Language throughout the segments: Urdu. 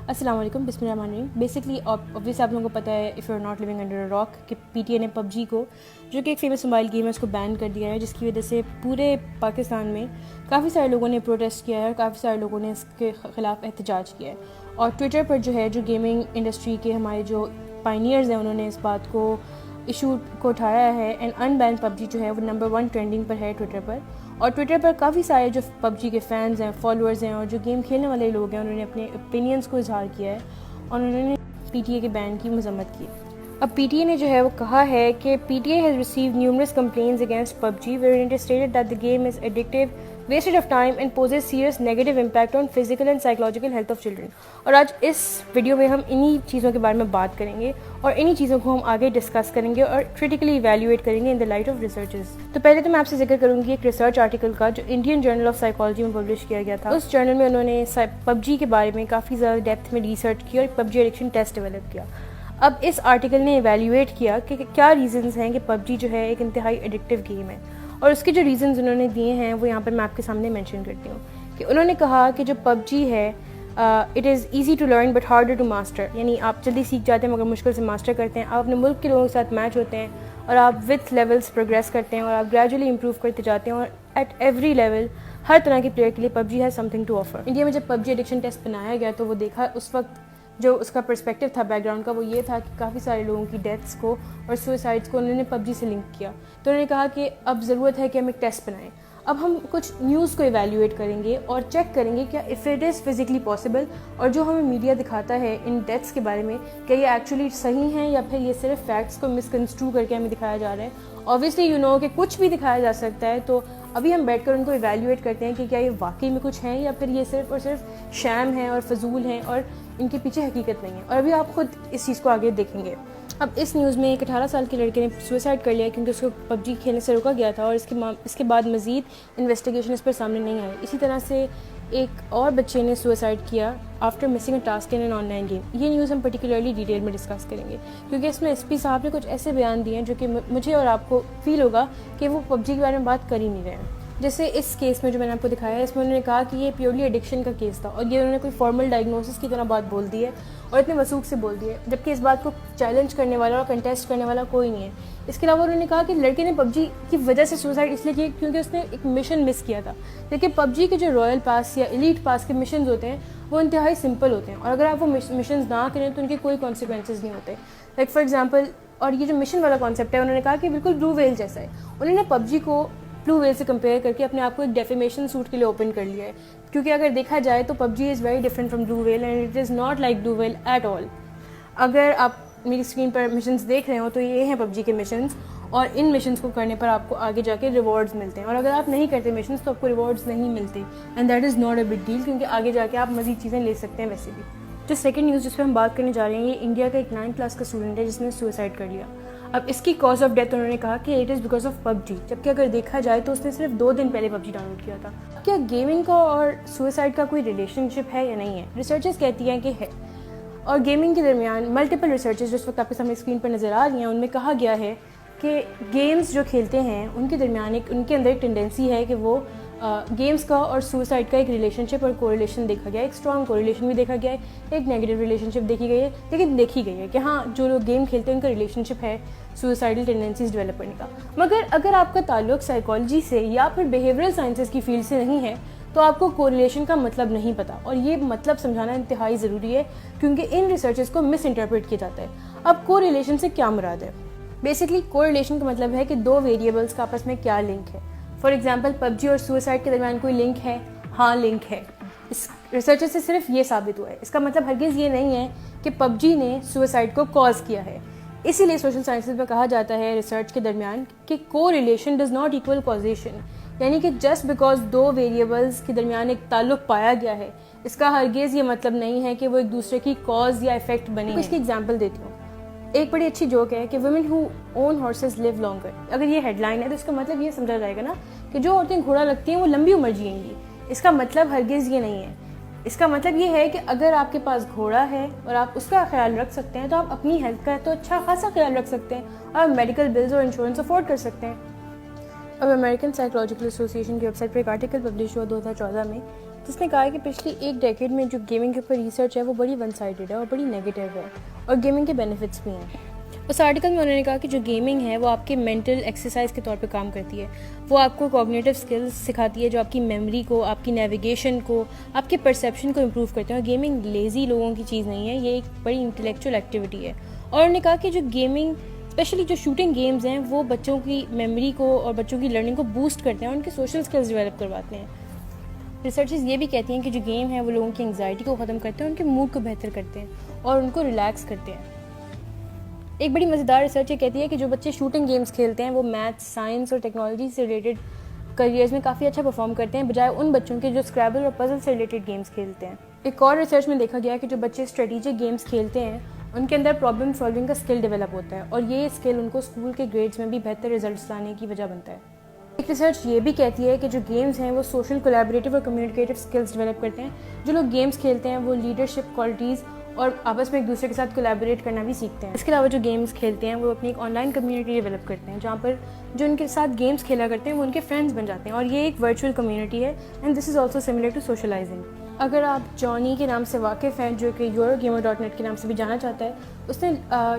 السلام علیکم، بسم اللہ الرحمن الرحیم. بیسکلی obviously آپ لوگوں کو پتہ ہے if you are not living under a rock کہ پی ٹی اے نے پب جی کو، جو کہ ایک فیمس موبائل گیم ہے، اس کو بین کر دیا ہے، جس کی وجہ سے پورے پاکستان میں کافی سارے لوگوں نے پروٹیسٹ کیا ہے اور کافی سارے لوگوں نے اس کے خلاف احتجاج کیا ہے. اور ٹویٹر پر جو ہے، جو گیمنگ انڈسٹری کے ہمارے جو پائنیئرز ہیں، انہوں نے اس بات کو ایشو کو اٹھایا ہے. اینڈ ان بین پب جی جو ہے وہ نمبر 1 ٹرینڈنگ پر ہے ٹویٹر پر. اور ٹویٹر پر کافی سارے جو پب جی کے فینز ہیں، فالوورز ہیں اور جو گیم کھیلنے والے لوگ ہیں، انہوں نے اپنے اوپینینس کو اظہار کیا ہے اور انہوں نے پی ٹی اے کے بین کی مذمت کی. اب پی ٹی اے نے جو ہے وہ کہا ہے کہ P T A has received numerous complaints against PUBG wherein it is stated that the game is addictive, wasted of time and poses serious negative impact on physical and psychological health of children. اور آج اس ویڈیو میں ہم انہی چیزوں کے بارے میں بات کریں گے اور انہی چیزوں کو ہم آگے ڈسکس کریں گے اور کریٹیکلی ایویلیویٹ کریں گے ان دا لائٹ آف ریسرچز. تو پہلے تو میں آپ سے ذکر کروں گی ایک ریسرچ آرٹیکل کا جو انڈین جرنل آف سائیکالوجی میں پبلش کیا گیا تھا. اس جرنل میں انہوں نے پب جی کے بارے میں کافی زیادہ ڈیپتھ میں ریسرچ کی اور پب جی ایڈکشن ٹیسٹ ڈیولپ کیا. اب اس آرٹیکل نے ایویلیویٹ کیا کہ کیا ریزنز ہیں کہ پب جی جو ہے ایک انتہائی ایڈکٹیو گیم ہے، اور اس کے جو ریزنز انہوں نے دیے ہیں وہ یہاں پر میں آپ کے سامنے مینشن کرتی ہوں. کہ انہوں نے کہا کہ جو پب جی ہے it is easy to learn but harder to master, یعنی آپ جلدی سیکھ جاتے ہیں مگر مشکل سے ماسٹر کرتے ہیں. آپ اپنے ملک کے لوگوں کے ساتھ میچ ہوتے ہیں اور آپ وتھ لیولس پروگریس کرتے ہیں اور آپ گریجولی امپروو کرتے جاتے ہیں، اور ایٹ ایوری لیول ہر طرح کے پلیئر کے لیے PUBG has something to offer. India میں جب پب جی ایڈکشن ٹیسٹ بنایا گیا تو وہ دیکھا، اس وقت جو اس کا پرسپیکٹیو تھا بیک گراؤنڈ کا وہ یہ تھا کہ کافی سارے لوگوں کی ڈیتھس کو اور سوئسائڈس کو انہوں نے پب جی سے لنک کیا. تو انہوں نے کہا کہ اب ضرورت ہے کہ ہم ایک ٹیسٹ بنائیں. اب ہم کچھ نیوز کو ایویلیویٹ کریں گے اور چیک کریں گے کیا if it is physically possible, اور جو ہمیں میڈیا دکھاتا ہے ان ڈیتھس کے بارے میں کیا یہ ایکچولی صحیح ہیں یا پھر یہ صرف فیکٹس کو مسکنسٹرو کر کے ہمیں دکھایا جا رہا ہے. اوبویسلی یو نو کہ کچھ بھی دکھایا جا سکتا ہے، تو ابھی ہم بیٹھ کر ان کو ایویلیویٹ کرتے ہیں کہ کیا یہ واقعی میں کچھ ہیں یا پھر یہ صرف اور صرف شام ہیں اور فضول ہیں اور ان کے پیچھے حقیقت نہیں ہے. اور ابھی آپ خود اس چیز کو آگے دیکھیں گے. اب اس نیوز میں ایک 18 سال کے لڑکے نے سوئسائڈ کر لیا کیونکہ اس کو پب جی کھیلنے سے روکا گیا تھا، اور اس کے بعد مزید انویسٹیگیشن اس پر سامنے نہیں آئی. اسی طرح سے ایک اور بچے نے سوئسائڈ کیا after missing a task in an on line game. یہ نیوز ہم پرٹیکولرلی ڈیٹیل میں ڈسکس کریں گے کیونکہ اس میں ایس پی صاحب نے کچھ ایسے بیان دیے ہیں جو کہ مجھے اور آپ کو فیل ہوگا کہ وہ پب جی کے بارے میں بات کر ہی نہیں رہے ہیں. جیسے اس کیس میں جو میں نے آپ کو دکھایا ہے، اس میں انہوں نے کہا کہ یہ پیورلی ایڈکشن کا کیس تھا، اور یہ انہوں نے کوئی فارمل ڈائگنوسس کی طرح بات بول دی ہے اور اتنے وثوق سے بول دی ہے، جبکہ اس بات کو چیلنج کرنے والا اور کنٹیسٹ کرنے والا کوئی نہیں ہے. اس کے علاوہ انہوں نے کہا کہ لڑکے نے پب جی کی وجہ سے سوسائڈ اس لیے کی کیونکہ اس نے ایک مشن مس کیا تھا. لیکن پب جی کے جو رائل پاس یا ایلیٹ پاس کے مشنز ہوتے ہیں وہ انتہائی سمپل ہوتے ہیں، اور اگر آپ وہ مشنز نہ کریں تو ان کے کوئی کانسیکوینسز نہیں ہوتے. لائک فار ایگزامپل، اور یہ جو مشن والا کانسیپٹ ہے انہوں نے کہا کہ بالکل بلو ویل جیسا ہے. انہوں نے پب جی کو بلو ویل سے کمپیئر کر کے اپنے آپ کو ایک ڈیفیمیشن سوٹ کے لیے اوپن کر لیا ہے، کیونکہ اگر دیکھا جائے تو PUBG is very different from blue whale and it is not like blue whale at all. اگر آپ میری اسکرین پر مشنز دیکھ رہے ہو تو یہ ہیں پب جی کے مشنز، اور ان مشنز کو کرنے پر آپ کو آگے جا کے ریوارڈز ملتے ہیں، اور اگر آپ نہیں کرتے مشنز تو آپ کو ریوارڈز نہیں ملتے، and that is not a big deal کیونکہ آگے جا کے آپ مزید چیزیں لے سکتے ہیں. ویسے بھی جو سیکنڈ نیوز جس پہ ہم بات کرنے جا رہے ہیں، یہ انڈیا کا ایک 9th کلاس کا اسٹوڈنٹ ہے جس نے سوئسائڈ کر لیا. اب اس کی کاز آف ڈیتھ انہوں نے کہا کہ it is because of PUBG, جبکہ اگر دیکھا جائے تو اس نے صرف 2 دن پہلے پب جی ڈاؤن لوڈ کیا تھا. کیا گیمنگ کا اور سوئسائڈ کا کوئی ریلیشن شپ ہے یا نہیں ہے؟ ریسرچرز کہتی ہیں کہ ہے، اور گیمنگ کے درمیان ملٹیپل ریسرچز جو اس وقت آپ کے سامنے اسکرین پر نظر آ رہی ہیں ان میں کہا گیا ہے کہ گیمز جو کھیلتے ہیں ان کے درمیان ان کے اندر ایک ٹینڈنسی ہے کہ وہ گیمز کا اور سوئسائڈ کا ایک ریلیشن شپ اور کوریلیشن دیکھا گیا ہے. ایک اسٹرانگ کوریلیشن بھی دیکھا گیا ہے، ایک نیگیٹو ریلیشن شپ دیکھی گئی ہے، لیکن دیکھی گئی ہے کہ ہاں جو لوگ گیم کھیلتے ہیں ان کا ریلیشن شپ ہے سوئسائڈل ٹینڈنسیز ڈیولپ کرنے کا. مگر اگر آپ کا تعلق سائیکالوجی سے یا پھر بیہیورل سائنسز کی فیلڈ سے نہیں ہے تو آپ کو کوریلیشن کا مطلب نہیں پتہ، اور یہ مطلب سمجھانا انتہائی ضروری ہے کیونکہ ان ریسرچز کو مس انٹرپریٹ کیا جاتا ہے. اب کوریلیشن سے کیا مراد ہے؟ بیسکلی کوریلیشن کا مطلب ہے کہ 2 ویریبلس کا آپس میں کیا لنک ہے. فار ایگزامپل پب جی اور سوئسائڈ کے درمیان کوئی لنک ہے؟ ہاں لنک ہے. اس ریسرچ سے صرف یہ ثابت ہوا ہے. اس کا مطلب ہرگز یہ نہیں ہے کہ پب جی نے سوئسائڈ کو کاز کیا ہے. اسی لیے سوشل سائنسز میں کہا جاتا ہے ریسرچ کے درمیان کہ کو relation does not equal causation, یعنی کہ جسٹ بیکاز 2 ویریبلس کے درمیان ایک تعلق پایا گیا ہے اس کا ہرگز یہ مطلب نہیں ہے کہ وہ ایک دوسرے کی کاز یا افیکٹ بنے ہیں. اس کی ایگزامپل دیتی ہوں. ایک بڑی اچھی جوک ہے کہ women who own horses live longer. اگر یہ ہیڈ لائن ہے تو اس کا مطلب یہ سمجھا جائے گا نا کہ جو عورتیں گھوڑا لگتی ہیں وہ لمبی عمر جئیں گی. اس کا مطلب ہرگز یہ نہیں ہے. اس کا مطلب یہ ہے کہ اگر آپ کے پاس گھوڑا ہے اور آپ اس کا خیال رکھ سکتے ہیں تو آپ اپنی ہیلتھ کا تو اچھا خاصا خیال رکھ سکتے ہیں اور آپ میڈیکل بلز اور انشورنس افورڈ کر سکتے ہیں. اب امریکن سائیکولوجیکل ایسوسی ایشن کی ویب سائٹ پر ایک آرٹیکل پبلش ہوا 2014 میں جس نے کہا ہے کہ پچھلی ایک ڈیکیڈ میں جو گیمنگ کے اوپر ریسرچ ہے وہ بڑی ون سائڈڈ ہے اور بڑی نیگیٹیو ہے، اور گیمنگ کے بینیفٹس بھی ہیں۔ اس آرٹیکل میں انہوں نے کہا کہ جو گیمنگ ہے وہ آپ کے مینٹل ایکسرسائز کے طور پہ کام کرتی ہے، وہ آپ کو کوگنیٹو اسکلز سکھاتی ہے جو آپ کی میموری کو، آپ کی نیویگیشن کو، آپ کے پرسیپشن کو امپروو کرتے ہیں، اور گیمنگ لیزی لوگوں کی چیز نہیں ہے، یہ ایک بڑی انٹلیکچوئل ایکٹیویٹی ہے۔ اور انہوں نے کہا کہ جو گیمنگ اسپیشلی جو شوٹنگ گیمز ہیں وہ بچوں کی میموری کو اور بچوں کی لرننگ کو بوسٹ کرتے ہیں اور ان کے سوشل اسکلز ڈیولپ کرواتے ہیں۔ ریسرچز یہ بھی کہتی ہیں کہ جو گیم ہے وہ لوگوں کی انگزائٹی کو ختم کرتے ہیں، ان کے موڈ کو بہتر کرتے ہیں اور ان کو ریلیکس کرتے ہیں۔ ایک بڑی مزیدار ریسرچ یہ کہتی ہے کہ جو بچے شوٹنگ گیمز کھیلتے ہیں وہ میتھس، سائنس اور ٹیکنالوجی سے ریلیٹڈ کریئرز میں کافی اچھا پرفارم کرتے ہیں بجائے ان بچوں کے جو اسکریبل اور پزل سے ریلیٹڈ گیمز کھیلتے ہیں۔ ایک اور ریسرچ میں دیکھا گیا کہ جو بچے اسٹریٹجک گیمز کھیلتے ہیں ان کے اندر پرابلم سالونگ کا اسکل ڈیولپ ہوتا ہے، اور یہ اسکل ان کو اسکول کے گریڈز میں بھی بہتر ریزلٹس لانے کی وجہ بنتا ہے۔ ایک ریسرچ یہ بھی کہتی ہے کہ جو گیمز ہیں وہ سوشل کولیبریٹو اور کمیونیکیٹو اسکلز ڈیولپ کرتے ہیں۔ جو لوگ گیمز کھیلتے ہیں وہ لیڈرشپ کوالٹیز اور آپس میں ایک دوسرے کے ساتھ کولیبریٹ کرنا بھی سیکھتے ہیں۔ اس کے علاوہ جو گیمز کھیلتے ہیں وہ اپنی ایک آن لائن کمیونٹی ڈیولپ کرتے ہیں جہاں پر جو ان کے ساتھ گیمز کھیلا کرتے ہیں وہ ان کے فرینڈز بن جاتے ہیں، اور یہ ایک ورچوئل کمیونٹی ہے، and this is also similar to socialising. اگر آپ جانی کے نام سے واقف ہیں جو کہ eurogamer.net کے نام سے بھی جانا چاہتا ہے، اس نے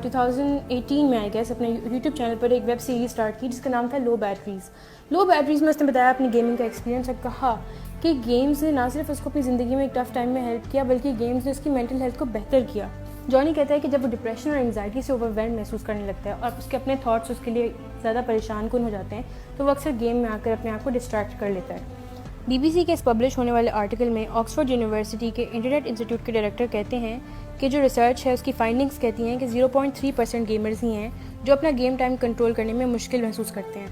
2018 میں آئی گیس اپنے یوٹیوب چینل پر ایک ویب سیریز اسٹارٹ کی جس کا نام تھا لو بیٹریز۔ لو بیٹریز میں اس نے بتایا اپنی گیمنگ کا ایکسپیرینس اور کہا کہ گیمز نے نہ صرف اس کو اپنی زندگی میں ایک ٹف ٹائم میں ہیلپ کیا بلکہ گیمز نے اس کی مینٹل ہیلتھ کو بہتر کیا۔ جانی کہتا ہے کہ جب وہ ڈپریشن اور انگزائٹی سے اوور ویلم محسوس کرنے لگتا ہے اور اس کے اپنے تھاٹس اس کے لیے زیادہ پریشان کن ہو جاتے ہیں تو وہ اکثر گیم میں آ کر اپنے آپ کو ڈسٹریکٹ کر لیتا ہے۔ بی بی سی کے اس پبلش ہونے والے آرٹیکل میں آکسفورڈ یونیورسٹی کے انٹرنیٹ انسٹیٹیوٹ کے ڈائریکٹر کہتے ہیں کہ جو ریسرچ ہے اس کی فائنڈنگز کہتی ہیں کہ 0.3% گیمرز ہی ہیں جو اپنا گیم ٹائم کنٹرول کرنے میں مشکل محسوس کرتے ہیں،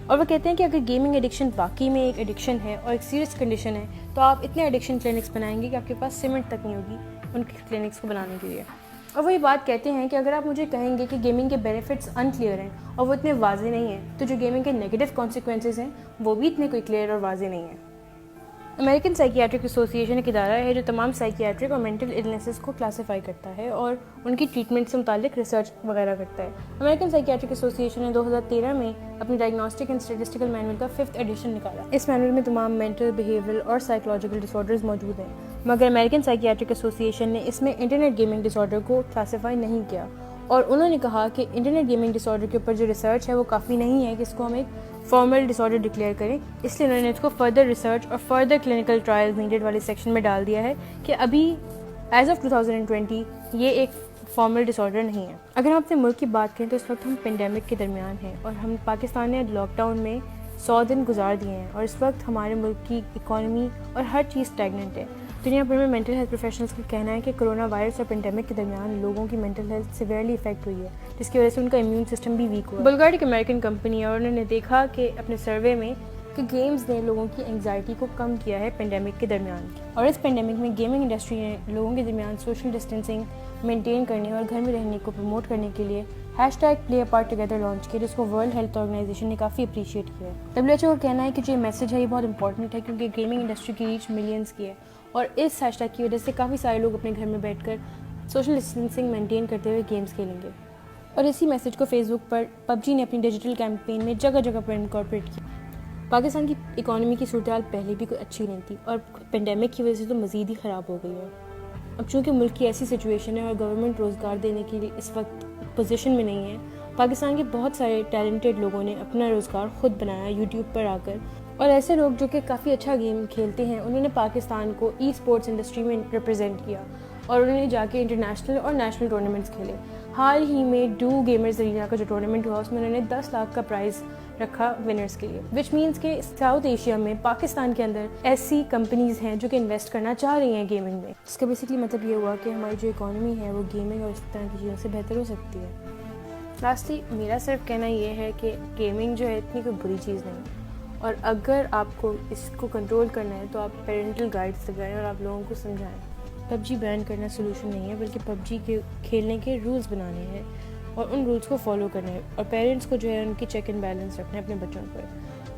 اور وہ کہتے ہیں کہ اگر گیمنگ ایڈکشن واقعی میں ایک ایڈکشن ہے اور ایک سیریس کنڈیشن ہے تو آپ اتنے ایڈکشن کلینکس بنائیں گے کہ آپ کے پاس سیمنٹ تک نہیں ہوگی ان کے کلینکس کو بنانے کے لیے۔ اور وہ یہ بات کہتے ہیں کہ اگر آپ مجھے کہیں گے کہ گیمنگ کے بینیفٹس انکلیئر ہیں اور وہ اتنے واضح نہیں ہیں تو جو گیمنگ کے نیگیٹو کانسیکوینسز ہیں وہ بھی اتنے کوئی کلیئر اور واضح نہیں ہیں۔ امریکن سائیکیاٹرک ایسوسی ایشن ایک ادارہ ہے جو تمام سائیکیاٹرک اور مینٹل النیسز کو کلاسیفائی کرتا ہے اور ان کی ٹریٹمنٹ سے متعلق ریسرچ وغیرہ کرتا ہے۔ امریکن سائیکیاٹرک ایسوسی ایشن نے 2013 میں اپنی ڈائگنوسٹک اینڈ اسٹیٹسٹیکل مینول کا 5th ایڈیشن نکالا۔ اس مینول میں تمام مینٹل، بیہیورل اور سائیکولوجیکل ڈس آرڈرز موجود ہیں، مگر امریکن سائیکیاٹرک ایسوسی ایشن نے اس میں انٹرنیٹ گیمنگ ڈس آرڈر کو کلاسیفائی نہیں کیا، اور انہوں نے کہا کہ انٹرنیٹ گیمنگ ڈس آرڈر کے اوپر جو ریسرچ ہے وہ کافی نہیں ہے کہ اس کو ہم ایک فارمل ڈس آرڈر ڈکلیئر کریں، اس لیے انہوں نے اس کو فردر ریسرچ اور فردر کلینکل ٹرائلز نیڈڈ والے سیکشن میں ڈال دیا ہے کہ ابھی ایز آف 2020 یہ ایک فارمل ڈس آرڈر نہیں ہے۔ اگر ہم اپنے ملک کی بات کریں تو اس وقت ہم پینڈیمک کے درمیان ہیں اور ہم پاکستان نے لاک ڈاؤن میں 100 دن گزار دیے ہیں، اور اس وقت ہمارے ملک کی اکانومی اور ہر چیز اسٹیگننٹ ہے۔ دنیا بھر میں مینٹل ہیلتھ پروفیشنلز کا کہنا ہے کہ کرونا وائرس اور پینڈیمک کے درمیان لوگوں کی مینٹل ہیلتھ سیویئرلی افیکٹ ہوئی ہے، جس کی وجہ سے ان کا امیون سسٹم بھی ویک ہوا۔ بلگارڈ ایک امریکن کمپنی ہے اور انہوں نے دیکھا کہ اپنے سروے میں کہ گیمز نے لوگوں کی انگزائٹی کو کم کیا ہے پینڈیمک کے درمیان، اور اس پینڈیمک میں گیمنگ انڈسٹری نے لوگوں کے درمیان سوشل ڈسٹینسنگ مینٹین کرنے اور گھر میں رہنے کو پروموٹ کرنے کے لیے #PlayApartTogether لانچ کیا، جس کو ورلڈ ہیلتھ آرگنائزیشن نے کافی اپریشیٹ کیا ہے۔ WHO کا کہنا ہے کہ جو یہ میسج ہے یہ بہت امپورٹنٹ ہے کیونکہ گیمنگ انڈسٹری کی ریچ ملینز کی ہے، اور اس #, کی وجہ سے کافی سارے لوگ اپنے گھر میں بیٹھ کر سوشل ڈسٹینسنگ مینٹین کرتے ہوئے گیمز کھیلیں گے۔ اور اسی میسج کو فیس بک پر PUBG نے اپنی ڈیجیٹل کیمپین میں جگہ جگہ پر انکارپوریٹ کیا۔ پاکستان کی اکانومی کی صورتحال پہلے بھی کوئی اچھی نہیں تھی اور پینڈیمک کی وجہ سے تو مزید ہی خراب ہو گئی ہے۔ اب چونکہ ملک کی ایسی سچویشن ہے اور گورنمنٹ روزگار دینے کے لیے اس وقت پوزیشن میں نہیں ہے، پاکستان کے بہت سارے ٹیلنٹڈ لوگوں نے اپنا روزگار خود بنایا یوٹیوب پر آ کر، اور ایسے لوگ جو کہ کافی اچھا گیم کھیلتے ہیں انہوں نے پاکستان کو ای اسپورٹس انڈسٹری میں ریپرزینٹ کیا اور انہوں نے جا کے انٹرنیشنل اور نیشنل ٹورنامنٹس کھیلے۔ حال ہی میں ڈو گیمرز ارینا کا جو ٹورنامنٹ ہوا اس میں انہوں نے 10 لاکھ کا پرائز رکھا ونرز کے لیے، وچ مینس کہ ساؤتھ ایشیا میں پاکستان کے اندر ایسی کمپنیز ہیں جو کہ انویسٹ کرنا چاہ رہی ہیں گیمنگ میں، جس کا بیسکلی مطلب یہ ہوا کہ ہماری جو اکانومی ہے وہ گیمنگ اور اس طرح کی چیزوں سے بہتر ہو سکتی ہے۔ لاسٹلی میرا صرف کہنا یہ ہے کہ گیمنگ جو ہے اتنی کوئی بری چیز نہیں، اور اگر آپ کو اس کو کنٹرول کرنا ہے تو آپ پیرنٹل گائیڈس لگائیں اور آپ لوگوں کو سمجھائیں۔ PUBG بین کرنا سولوشن نہیں ہے، بلکہ PUBG کے کھیلنے کے رولز بنانے ہیں اور ان رولز کو فالو کرنا ہے، اور پیرنٹس کو جو ہے ان کی چیک اینڈ بیلنس رکھنا ہے اپنے بچوں پر۔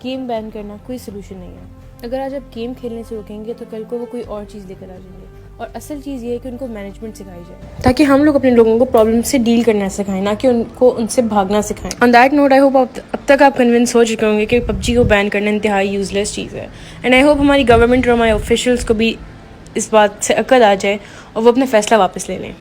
گیم بین کرنا کوئی سولوشن نہیں ہے۔ اگر آج آپ گیم کھیلنے سے روکیں گے تو کل کو وہ کوئی اور چیز لے کر آ جائیں گے، اور اصل چیز یہ ہے کہ ان کو مینجمنٹ سکھائی جائے تاکہ ہم لوگ اپنے لوگوں کو پرابلم سے ڈیل کرنا سکھائیں، نہ کہ ان کو ان سے بھاگنا سکھائیں. On that note I hope اب تک آپ کنونس ہو چکے ہوں گے کہ PUBG کو بین کرنا انتہائی یوز لیس چیز ہے. اینڈ آئی ہوپ ہماری گورنمنٹ اور ہمارے آفیشیلس کو بھی اس بات سے عقل آ جائے اور وہ اپنا فیصلہ واپس لے لیں.